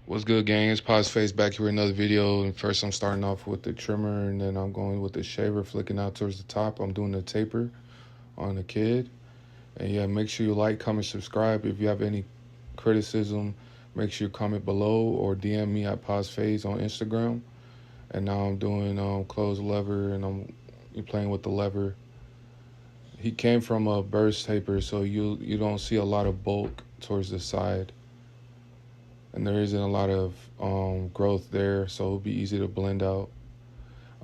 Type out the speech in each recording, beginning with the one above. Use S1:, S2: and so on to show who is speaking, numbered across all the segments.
S1: What's good, gang? It's Face back here with another video. And first, I'm starting off with the trimmer, and then I'm going with the shaver, flicking out towards the top. I'm doing the taper on the kid. And yeah, make sure you like, comment, subscribe. If you have any criticism, make sure you comment below or DM me at Face on Instagram. And now I'm doing close lever, and I'm playing with the lever. He came from a burst taper, so you don't see a lot of bulk towards the side. And there isn't a lot of growth there, so it'll be easy to blend out.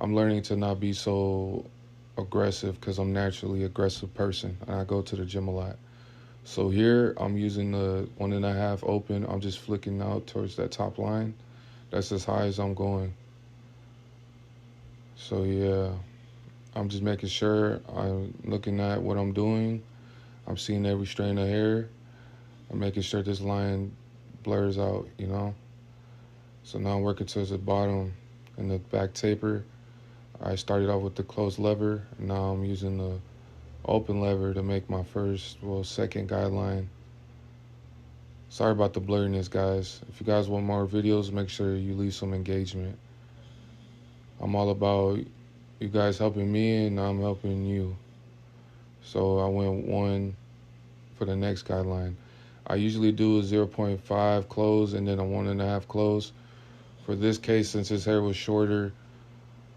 S1: I'm learning to not be so aggressive because I'm naturally an aggressive person and I go to the gym a lot. So here I'm using the 1.5 open. I'm just flicking out towards that top line. That's as high as I'm going. So yeah, I'm just making sure I'm looking at what I'm doing. I'm seeing every strand of hair. I'm making sure this line blurs out, So now I'm working towards the bottom and the back taper. I started off with the closed lever. Now I'm using the open lever to make my second guideline. Sorry about the blurriness, guys. If you guys want more videos, make sure you leave some engagement. I'm all about you guys helping me and I'm helping you. So I went 1 for the next guideline. I usually do a 0.5 close and then a 1.5 close. For this case, since his hair was shorter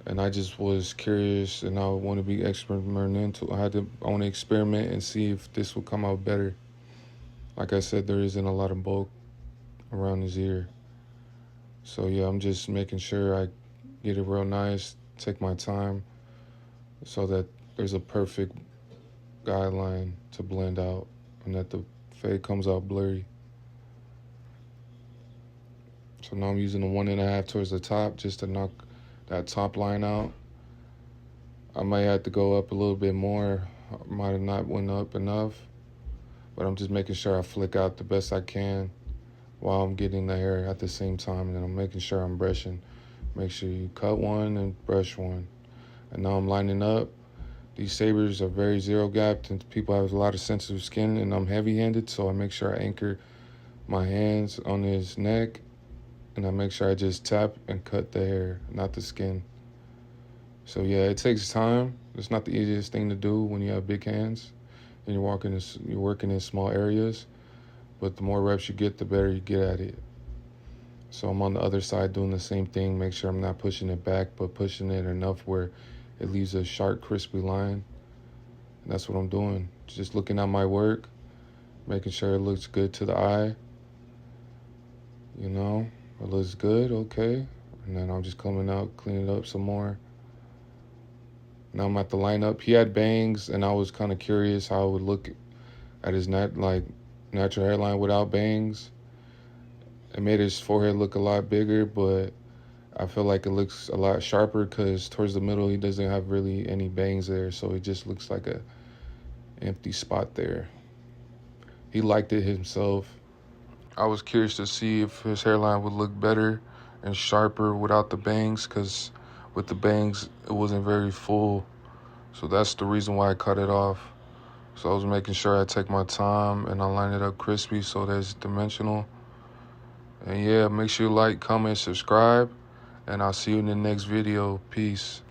S1: and I just was curious and I want to be experimental, I want to experiment and see if this will come out better. Like I said, there isn't a lot of bulk around his ear. So yeah, I'm just making sure I get it real nice, take my time so that there's a perfect guideline to blend out and that the fade comes out blurry. So now I'm using the 1.5 towards the top just to knock that top line out. I might have to go up a little bit more. I might have not went up enough, but I'm just making sure I flick out the best I can while I'm getting the hair at the same time. And I'm making sure I'm brushing. Make sure you cut one and brush one. And now I'm lining up. These sabers are very zero gapped and people have a lot of sensitive skin and I'm heavy handed. So I make sure I anchor my hands on his neck and I make sure I just tap and cut the hair, not the skin. So yeah, it takes time. It's not the easiest thing to do when you have big hands and you're working in small areas. But the more reps you get, the better you get at it. So I'm on the other side doing the same thing. Make sure I'm not pushing it back, but pushing it enough where it leaves a sharp, crispy line. And that's what I'm doing. Just looking at my work, making sure it looks good to the eye. It looks good, okay. And then I'm just coming out, cleaning it up some more. Now I'm at the lineup. He had bangs, and I was kind of curious how it would look at his natural hairline without bangs. It made his forehead look a lot bigger, but I feel like it looks a lot sharper because towards the middle he doesn't have really any bangs there, so it just looks like a empty spot there. He liked it himself. I was curious to see if his hairline would look better and sharper without the bangs, because with the bangs it wasn't very full, so that's the reason why I cut it off. So I was making sure I take my time and I line it up crispy so that it's dimensional. And yeah, make sure you like, comment, subscribe, and I'll see you in the next video. Peace.